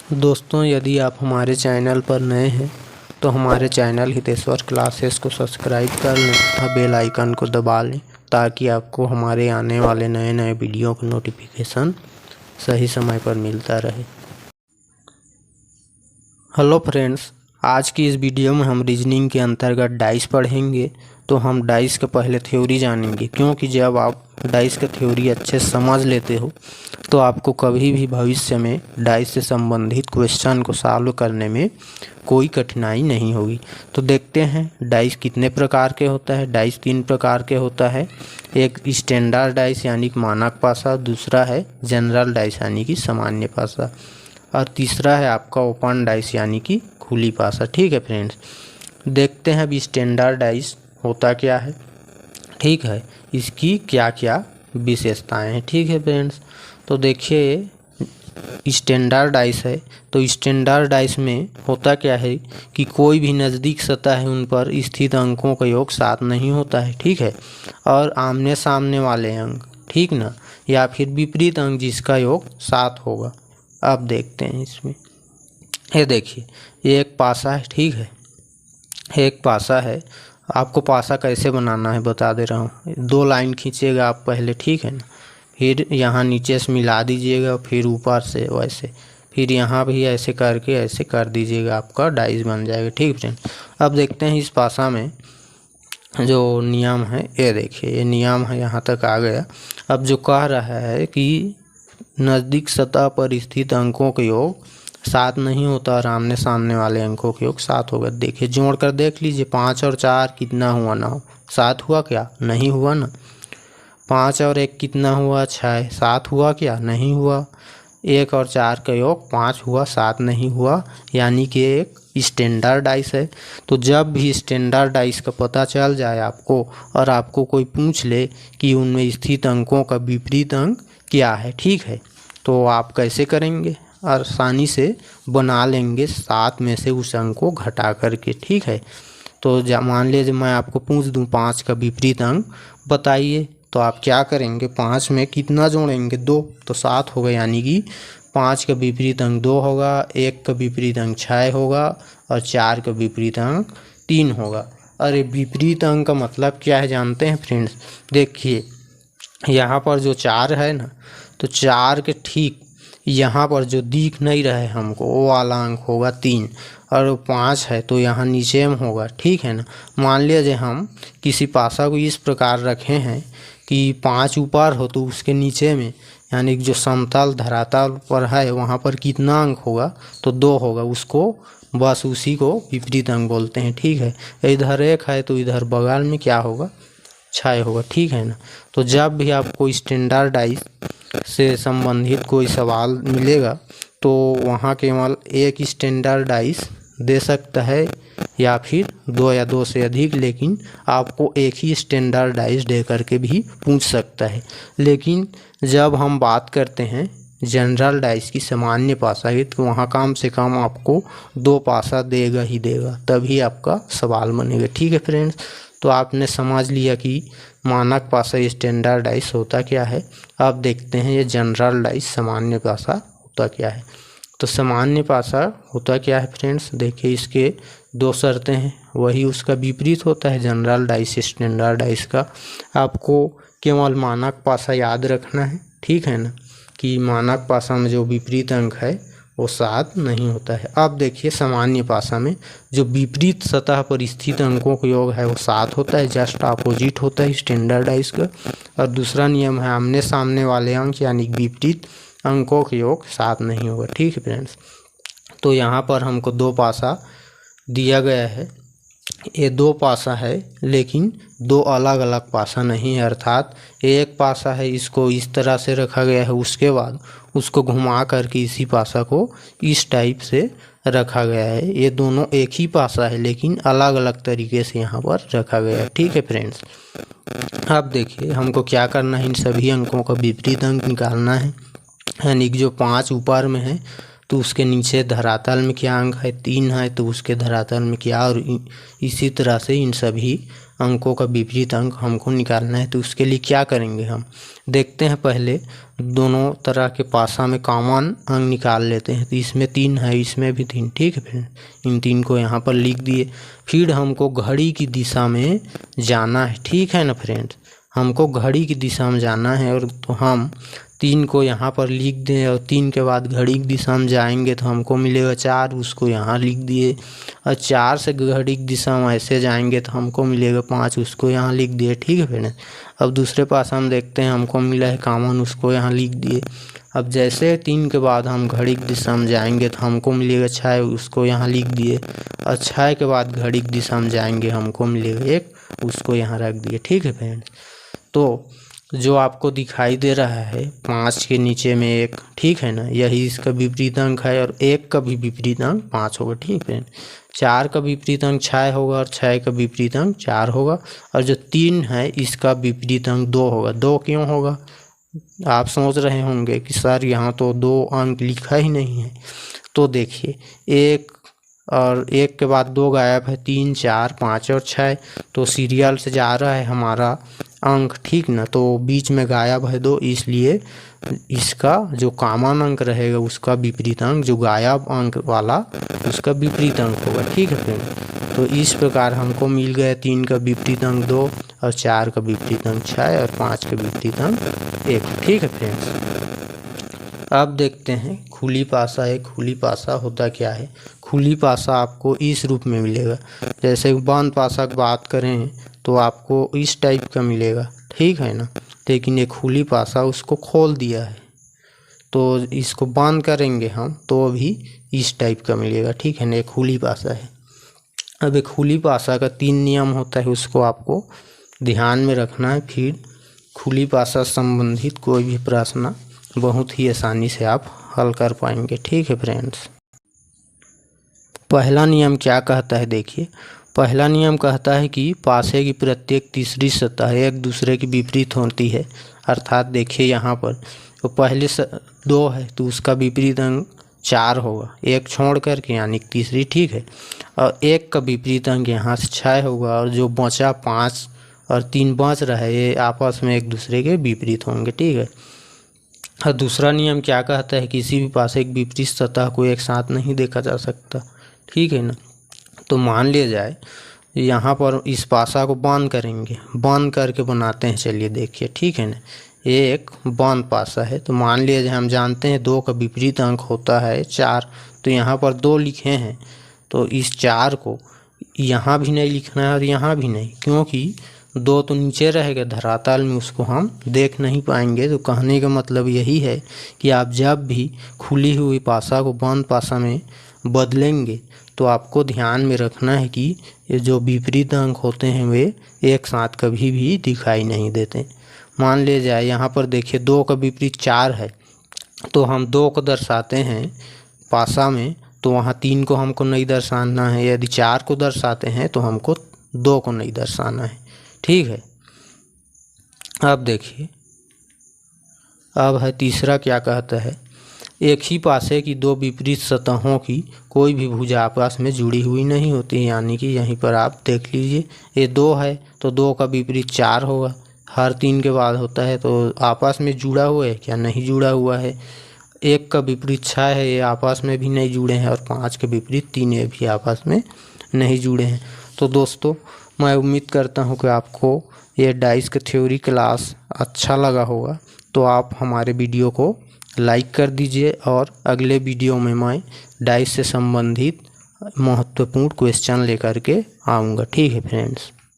दोस्तों, यदि आप हमारे चैनल पर नए हैं तो हमारे चैनल हितेश्वर क्लासेस को सब्सक्राइब कर लें तथा बेल आइकन को दबा लें ताकि आपको हमारे आने वाले नए वीडियो का नोटिफिकेशन सही समय पर मिलता रहे। हेलो फ्रेंड्स, आज की इस वीडियो में हम रीजनिंग के अंतर्गत डाइस पढ़ेंगे। तो हम डाइस का पहले थ्योरी जानेंगे, क्योंकि जब आप डाइस का थ्योरी अच्छे से समझ लेते हो तो आपको कभी भी भविष्य में डाइस से संबंधित क्वेश्चन को सॉल्व करने में कोई कठिनाई नहीं होगी। तो देखते हैं डाइस कितने प्रकार के होता है। डाइस 3 प्रकार के होता है। एक स्टैंडर्ड डाइस यानी कि मानक पासा, दूसरा है जनरल डाइस यानी कि सामान्य पासा, और तीसरा है आपका ओपन डाइस यानी कि खुली पासा। ठीक है फ्रेंड्स, देखते हैं अभी स्टैंडर्ड डाइस होता क्या है। ठीक है, इसकी क्या क्या विशेषताएं हैं। ठीक है फ्रेंड्स, तो देखिए स्टैंडर्ड डाइस है तो स्टैंडर्ड डाइस में होता क्या है कि कोई भी नज़दीक सतह है उन पर स्थित अंकों का योग 7 नहीं होता है। ठीक है, और आमने सामने वाले अंक, ठीक ना, या फिर विपरीत अंक जिसका योग 7 होगा। अब देखते हैं इसमें, ये देखिए ये एक पासा है। ठीक है, एक पासा है। आपको पासा कैसे बनाना है बता दे रहा हूँ। 2 लाइन खींचेगा आप पहले, ठीक है ना, फिर यहाँ नीचे से मिला दीजिएगा, फिर ऊपर से वैसे, फिर यहाँ भी ऐसे करके ऐसे कर दीजिएगा, आपका डाइस बन जाएगा। ठीक फ्रेंड, अब देखते हैं इस पासा में जो नियम है, ये देखिए ये नियम है, यहाँ तक आ गया। अब जो कह रहा है कि नज़दीक सतह पर स्थित अंकों का योग 7 नहीं होता और आमने सामने वाले अंकों के योग 7 होगा। देखिए जोड़ कर देख लीजिए, 5 और 4 कितना हुआ ना हो, 7 हुआ क्या, नहीं हुआ ना। 5 और 1 कितना हुआ, 6, 7 हुआ क्या, नहीं हुआ। 1 और 4 का योग 5 हुआ, 7 नहीं हुआ, यानी कि एक स्टैंडर्ड डाइस है। तो जब भी स्टैंडर्ड डाइस का पता चल जाए आपको और आपको कोई पूछ ले कि उनमें स्थित अंकों का विपरीत अंक क्या है, ठीक है, तो आप कैसे करेंगे, आसानी से बना लेंगे 7 में से उस अंक को घटा करके। ठीक है, तो मान लीजिए मैं आपको पूछ दूं 5 का विपरीत अंक बताइए, तो आप क्या करेंगे, 5 में कितना जोड़ेंगे, 2, तो 7 होगा, यानी कि 5 का विपरीत अंक 2 होगा, 1 का विपरीत अंक 6 होगा और 4 का विपरीत अंक 3 होगा। अरे विपरीत अंक का मतलब क्या है जानते हैं फ्रेंड्स? देखिए यहाँ पर जो 4 है ना, तो 4 के ठीक यहाँ पर जो दिख नहीं रहा है हमको वो वाला अंक होगा 3, और 5 है तो यहाँ नीचे में होगा। ठीक है ना, मान लीजिए हम किसी पासा को इस प्रकार रखे हैं कि 5 ऊपर हो तो उसके नीचे में यानी कि जो समतल धरातल पर है वहाँ पर कितना अंक होगा, तो 2 होगा, उसको बस उसी को विपरीत अंक बोलते हैं। ठीक है, इधर 1 है तो इधर बगल में क्या होगा, 6 होगा। ठीक है ना, तो जब भी आपको स्टैंडर्ड डाइस से संबंधित कोई सवाल मिलेगा तो वहाँ केवल एक स्टैंडर्ड डाइस दे सकता है या फिर 2 या 2 से अधिक, लेकिन आपको एक ही स्टैंडर्ड डाइस दे करके भी पूछ सकता है। लेकिन जब हम बात करते हैं जनरल डाइस की, सामान्य पासा की, तो वहाँ कम से कम आपको 2 पासा देगा ही देगा, तभी आपका सवाल बनेगा। ठीक है फ्रेंड्स, तो आपने समझ लिया कि मानक पासा स्टैंडर्ड डाइस होता क्या है। अब देखते हैं ये जनरल डाइस सामान्य पासा होता क्या है। तो सामान्य पासा होता क्या है फ्रेंड्स, देखिए इसके 2 शर्तें हैं, वही उसका विपरीत होता है जनरल डाइस स्टैंडर्ड डाइस का। आपको केवल मानक पासा याद रखना है, ठीक है ना, कि मानक पासा में जो विपरीत अंक है वो 7 नहीं होता है। अब देखिए सामान्य पासा में जो विपरीत सतह पर स्थित अंकों का योग है वो 7 होता है, जस्ट अपोजिट होता है स्टैंडर्ड डाइस का। और दूसरा नियम है आमने सामने वाले अंक यानी विपरीत अंकों का योग 7 नहीं होगा। ठीक है फ्रेंड्स, तो यहाँ पर हमको 2 पासा दिया गया है, ये 2 पासा है लेकिन 2 अलग अलग पासा नहीं है, अर्थात एक पासा है इसको इस तरह से रखा गया है, उसके बाद उसको घुमा करके इसी पासा को इस टाइप से रखा गया है। ये दोनों एक ही पासा है लेकिन अलग अलग तरीके से यहाँ पर रखा गया है। ठीक है फ्रेंड्स, अब देखिए हमको क्या करना है, इन सभी अंकों का विपरीत अंक निकालना है, यानी कि जो 5 ऊपर में है तो उसके नीचे धरातल में क्या अंक है, 3 है तो उसके धरातल में क्या, और इसी तरह से इन सभी अंकों का विपरीत अंक हमको निकालना है। तो उसके लिए क्या करेंगे, हम देखते हैं पहले दोनों तरह के पासा में कॉमन अंक निकाल लेते हैं। तो इसमें 3 है, इसमें भी 3, ठीक है फ्रेंड। इन 3 को यहाँ पर लिख दिए। फिर हमको घड़ी की दिशा में जाना है, ठीक है ना फ्रेंड्स। हमको घड़ी की दिशा में जाना है, और तो हम 3 को यहाँ पर लिख दें, और 3 के बाद घड़ी की दिशा में जाएंगे तो हमको मिलेगा 4, उसको यहाँ लिख दिए। और 4 से घड़ी की दिशा में ऐसे जाएंगे तो हमको मिलेगा 5, उसको यहाँ लिख दिए, ठीक है फ्रेंड। अब दूसरे पास हम देखते हैं, हमको मिला है कॉमन, उसको यहाँ लिख दिए। अब जैसे 3 के बाद हम घड़ी की दिशा में जाएंगे तो हमको मिलेगा 6, उसको यहाँ लिख दिए। और 6 के बाद घड़ी की दिशा में जाएंगे हमको मिलेगा 1, उसको यहाँ रख दिए, ठीक है फ्रेंड। तो जो आपको दिखाई दे रहा है 5 के नीचे में 1, ठीक है ना, यही इसका विपरीत अंक है। और 1 का भी विपरीत अंक 5 होगा, ठीक है। 4 का विपरीत अंक 6 होगा, और 6 का विपरीत अंक 4 होगा। और जो 3 है इसका विपरीत अंक 2 होगा। 2 क्यों होगा, आप सोच रहे होंगे कि सर यहाँ तो 2 अंक लिखा ही नहीं है। तो देखिए 1 और 1 के बाद 2 गायब है, 3, 4, 5 और 6। तो सीरियल से जा रहा है हमारा अंक, ठीक ना। तो बीच में गायब है 2, इसलिए इसका जो कॉमन अंक रहेगा उसका विपरीत अंक, जो गायब अंक वाला उसका विपरीत अंक होगा, ठीक है फ्रेंड। तो इस प्रकार हमको मिल गया 3 का विपरीत अंक 2, और 4 का विपरीत अंक 6, और 5 का विपरीत अंक 1, ठीक है फ्रेंड्स। अब देखते हैं खुली पासा। एक खुली पासा होता क्या है। खुली पासा आपको इस रूप में मिलेगा। जैसे बंद पासा की बात करें तो आपको इस टाइप का मिलेगा, ठीक है ना। लेकिन ये खुली पासा उसको खोल दिया है, तो इसको बंद करेंगे हम तो भी इस टाइप का मिलेगा, ठीक है ना। ये खुली पासा है। अब एक खुली पासा का 3 नियम होता है, उसको आपको ध्यान में रखना है। फिर खुली पासा संबंधित कोई भी प्रश्न बहुत ही आसानी से आप हल कर पाएंगे, ठीक है फ्रेंड्स। पहला नियम क्या कहता है, देखिए। पहला नियम कहता है कि पासे की प्रत्येक तीसरी सतह एक दूसरे की विपरीत होती है। अर्थात देखिए यहाँ पर तो पहले 2 है तो उसका विपरीत अंक 4 होगा, 1 छोड़ करके, यानी तीसरी, ठीक है। और 1 का विपरीत अंक यहाँ से 6 होगा, और जो बचा 5 और 3 बच रहा है ये आपस में एक दूसरे के विपरीत होंगे, ठीक है। और दूसरा नियम क्या कहता है, किसी भी पासे की विपरीत सतह को एक साथ नहीं देखा जा सकता, ठीक है ना। तो मान लिया जाए यहाँ पर इस पासा को बंद करेंगे, बंद करके बनाते हैं, चलिए देखिए, ठीक है ना। ये एक बंद पासा है। तो मान लिया जाए हम जानते हैं 2 का विपरीत अंक होता है 4, तो यहाँ पर 2 लिखे हैं, तो इस 4 को यहाँ भी नहीं लिखना है और यहाँ भी नहीं, क्योंकि 2 तो नीचे रहेगा धरातल में, उसको हम देख नहीं पाएंगे। तो कहने का मतलब यही है कि आप जब भी खुली हुई पासा को बंद पासा में बदलेंगे तो आपको ध्यान में रखना है कि ये जो विपरीत अंक होते हैं वे एक साथ कभी भी दिखाई नहीं देते। मान लिया जाए यहाँ पर देखिए 2 का विपरीत 4 है, तो हम 2 को दर्शाते हैं पासा में, तो वहाँ 3 को हमको नहीं दर्शाना है। यदि 4 को दर्शाते हैं तो हमको 2 को नहीं दर्शाना है, ठीक है। अब देखिए, अब है तीसरा, क्या कहता है, एक ही पासे की 2 विपरीत सतहों की कोई भी भुजा आपस में जुड़ी हुई नहीं होती। यानी कि यहीं पर आप देख लीजिए, ये 2 है तो 2 का विपरीत 4 होगा, हर 3 के बाद होता है, तो आपस में जुड़ा हुआ है क्या, नहीं जुड़ा हुआ है। 1 का विपरीत 6 है, ये आपस में भी नहीं जुड़े हैं, और 5 के विपरीत 3 ये भी आपस में नहीं जुड़े हैं। तो दोस्तों, मैं उम्मीद करता हूँ कि आपको ये डाइस का थ्योरी क्लास अच्छा लगा होगा। तो आप हमारे वीडियो को लाइक कर दीजिए, और अगले वीडियो में मैं डाइस से संबंधित महत्वपूर्ण क्वेश्चन लेकर के आऊँगा, ठीक है फ्रेंड्स।